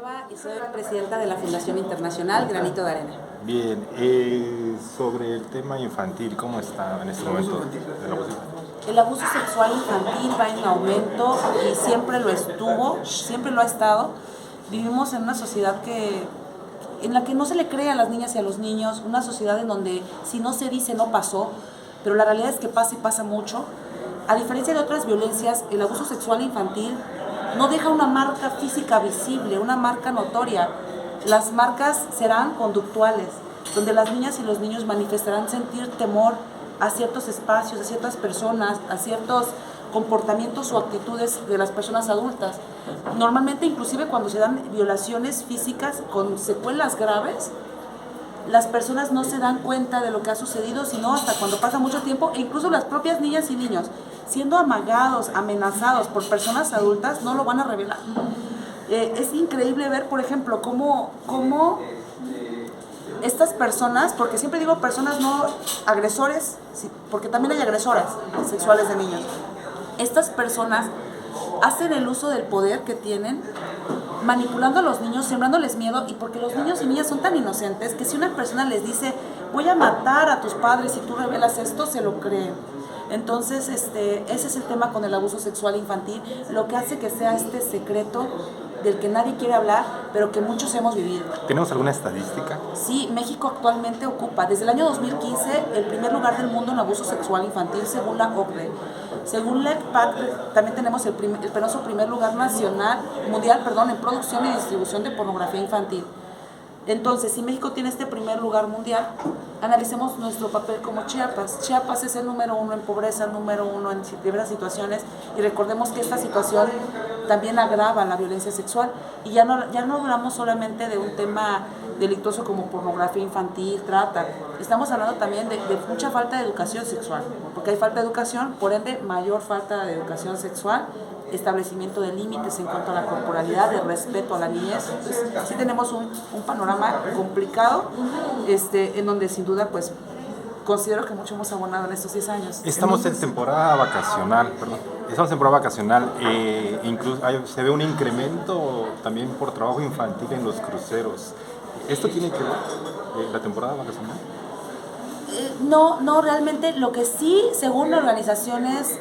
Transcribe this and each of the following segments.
Villanueva y soy presidenta de la Fundación Internacional Granito de Arena. Bien, sobre el tema infantil, ¿cómo está en este momento el abuso infantil? El abuso sexual infantil va en aumento y siempre lo estuvo, siempre lo ha estado. Vivimos en una sociedad en la que no se le cree a las niñas y a los niños, una sociedad en donde si no se dice no pasó, pero la realidad es que pasa y pasa mucho. A diferencia de otras violencias, el abuso sexual infantil no deja una marca física visible, una marca notoria. Las marcas serán conductuales, donde las niñas y los niños manifestarán sentir temor a ciertos espacios, a ciertas personas, a ciertos comportamientos o actitudes de las personas adultas. Normalmente, inclusive cuando se dan violaciones físicas con secuelas graves, las personas no se dan cuenta de lo que ha sucedido, sino hasta cuando pasa mucho tiempo, e incluso las propias niñas y niños, siendo amagados, amenazados por personas adultas, no lo van a revelar. Es increíble ver, por ejemplo, cómo estas personas, porque siempre digo personas no agresores, porque también hay agresoras sexuales de niños, estas personas hacen el uso del poder que tienen, manipulando a los niños, sembrándoles miedo, y porque los niños y niñas son tan inocentes que si una persona les dice voy a matar a tus padres si tú revelas esto, se lo creen. Entonces ese es el tema con el abuso sexual infantil, lo que hace que sea este secreto del que nadie quiere hablar, pero que muchos hemos vivido. ¿Tenemos alguna estadística? Sí, México actualmente ocupa desde el año 2015 el primer lugar del mundo en abuso sexual infantil según la OCDE. Según la ECPAT, también tenemos el penoso primer lugar mundial en producción y distribución de pornografía infantil. Entonces, si México tiene este primer lugar mundial, analicemos nuestro papel como Chiapas. Chiapas es el número 1 en pobreza, el número 1 en diversas situaciones, y recordemos que esta situación también agrava la violencia sexual, y ya no hablamos solamente de un tema delictuoso como pornografía infantil, trata. Estamos hablando también de mucha falta de educación sexual, porque hay falta de educación, por ende mayor falta de educación sexual, establecimiento de límites en cuanto a la corporalidad, de respeto a la niñez. Entonces, sí tenemos un panorama complicado, en donde sin duda pues considero que mucho hemos abonado en estos 10 años. Estamos en temporada vacacional, incluso se ve un incremento también por trabajo infantil en los cruceros. ¿Esto tiene que ver la temporada vacacional? No, realmente lo que sí, según organizaciones,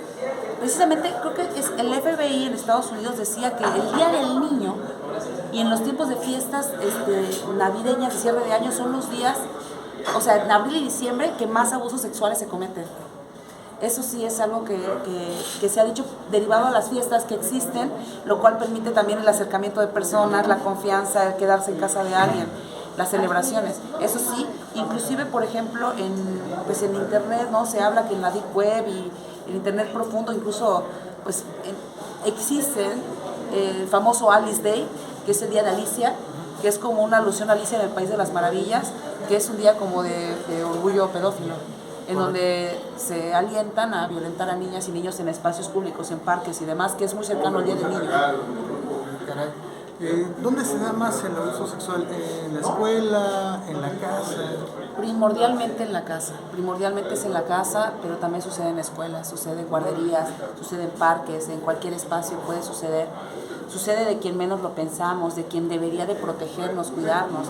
precisamente creo que es el FBI en Estados Unidos decía que el Día del Niño y en los tiempos de fiestas navideñas y cierre de año son los días, o sea, en abril y diciembre, que más abusos sexuales se cometen. Eso sí es algo que se ha dicho derivado a las fiestas que existen, lo cual permite también el acercamiento de personas, la confianza, el quedarse en casa de alguien, las celebraciones. Eso sí, inclusive por ejemplo en internet, ¿no? Se habla que en la deep web y el internet profundo incluso pues existen el famoso Alice Day, que es el día de Alicia, que es como una alusión a Alicia en el País de las Maravillas, que es un día como de orgullo pedófilo, en donde se alientan a violentar a niñas y niños en espacios públicos, en parques y demás, que es muy cercano al Día del Niño. Caray. ¿Dónde se da más el abuso sexual? ¿En la escuela? ¿En la casa? Primordialmente en la casa, primordialmente es en la casa, pero también sucede en escuelas, sucede en guarderías, sucede en parques, en cualquier espacio puede suceder. Sucede de quien menos lo pensamos, de quien debería de protegernos, cuidarnos.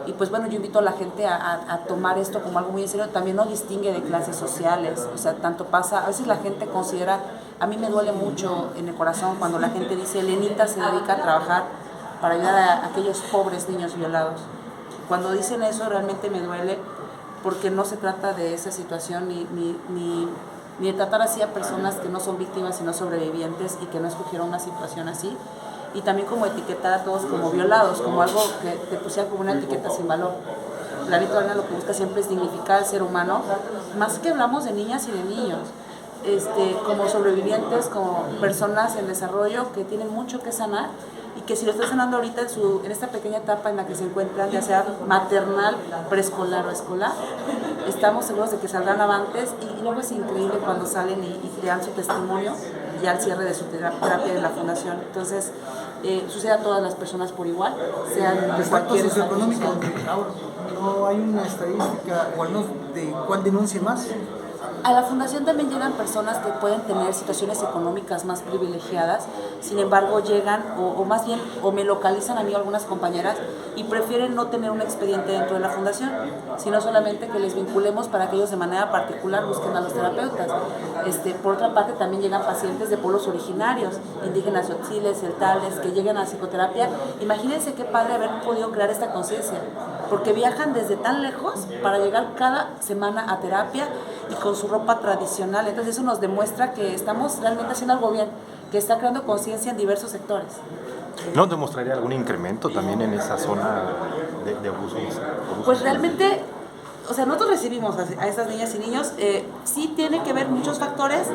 Y pues bueno, yo invito a la gente a tomar esto como algo muy en serio. También no distingue de clases sociales, o sea, tanto pasa, a veces la gente considera, a mí me duele mucho en el corazón cuando la gente dice, Elenita se dedica a trabajar para ayudar a aquellos pobres niños violados. Cuando dicen eso realmente me duele, porque no se trata de esa situación ni de tratar así a personas que no son víctimas sino sobrevivientes y que no escogieron una situación así, y también como etiquetar a todos como violados, como algo que te pusieran como una etiqueta sin valor. Granito de Arena lo que busca siempre es dignificar al ser humano, más que hablamos de niñas y de niños, como sobrevivientes, como personas en desarrollo que tienen mucho que sanar, y que si lo están sanando ahorita en esta pequeña etapa en la que se encuentran, ya sea maternal, preescolar o escolar, estamos seguros de que saldrán avantes, y luego es increíble cuando salen y dan su testimonio ya al cierre de su terapia de la fundación. Entonces, sucede a todas las personas por igual, sean de cualquier socioeconómico. No hay una estadística, o al menos de cuál denuncia más. A la fundación también llegan personas que pueden tener situaciones económicas más privilegiadas, sin embargo llegan, o más bien, o me localizan a mí algunas compañeras y prefieren no tener un expediente dentro de la fundación, sino solamente que les vinculemos para que ellos de manera particular busquen a los terapeutas. Por otra parte, también llegan pacientes de pueblos originarios, indígenas, tzotziles, celtales, que llegan a psicoterapia. Imagínense qué padre haber podido crear esta conciencia, porque viajan desde tan lejos para llegar cada semana a terapia y con su ropa tradicional. Entonces eso nos demuestra que estamos realmente haciendo algo bien, que está creando conciencia en diversos sectores. ¿No demostraría algún incremento también en esa zona de abusos? Pues realmente, o sea, nosotros recibimos a estas niñas y niños, sí tiene que ver muchos factores,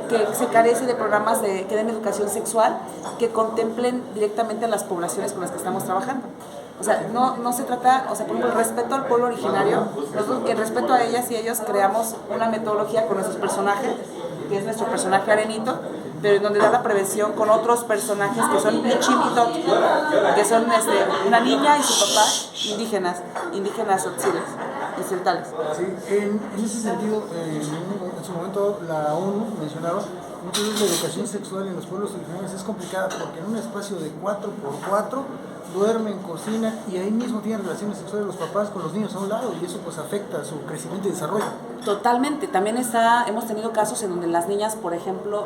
que se carece de programas que den educación sexual, que contemplen directamente a las poblaciones con las que estamos trabajando. O sea, no se trata, o sea, por ejemplo, el respeto al pueblo originario, nosotros en respeto a ellas y ellos creamos una metodología con nuestros personajes, que es nuestro personaje Arenito, pero en donde da la prevención con otros personajes que son Michim y Tot, que son una niña y su papá indígenas tzotziles y celtales. Sí, en ese sentido, en su momento la ONU mencionaba muchas veces la educación sexual en los pueblos originarios es complicada porque en un espacio de 4x4 duermen, cocinan y ahí mismo tienen relaciones sexuales los papás con los niños a un lado y eso pues afecta su crecimiento y desarrollo. Totalmente, también hemos tenido casos en donde las niñas, por ejemplo,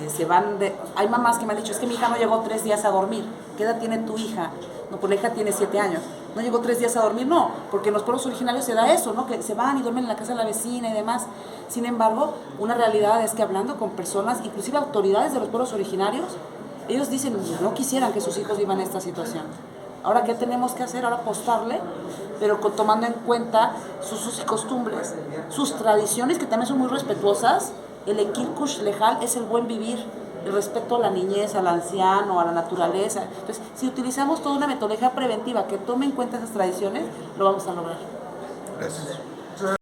se van hay mamás que me han dicho, es que mi hija no llegó 3 días a dormir. ¿Qué edad tiene tu hija? No, pues la hija tiene 7 años. ¿No llegó 3 días a dormir? No, porque en los pueblos originarios se da eso, ¿no? Que se van y duermen en la casa de la vecina y demás. Sin embargo, una realidad es que hablando con personas, inclusive autoridades de los pueblos originarios, ellos dicen, no quisieran que sus hijos vivan esta situación. Ahora, ¿qué tenemos que hacer? Ahora apostarle, pero tomando en cuenta sus usos y costumbres, sus tradiciones, que también son muy respetuosas. El Ekirkush Lejal es el buen vivir, el respeto a la niñez, al anciano, a la naturaleza. Entonces, si utilizamos toda una metodología preventiva que tome en cuenta esas tradiciones, lo vamos a lograr. Gracias.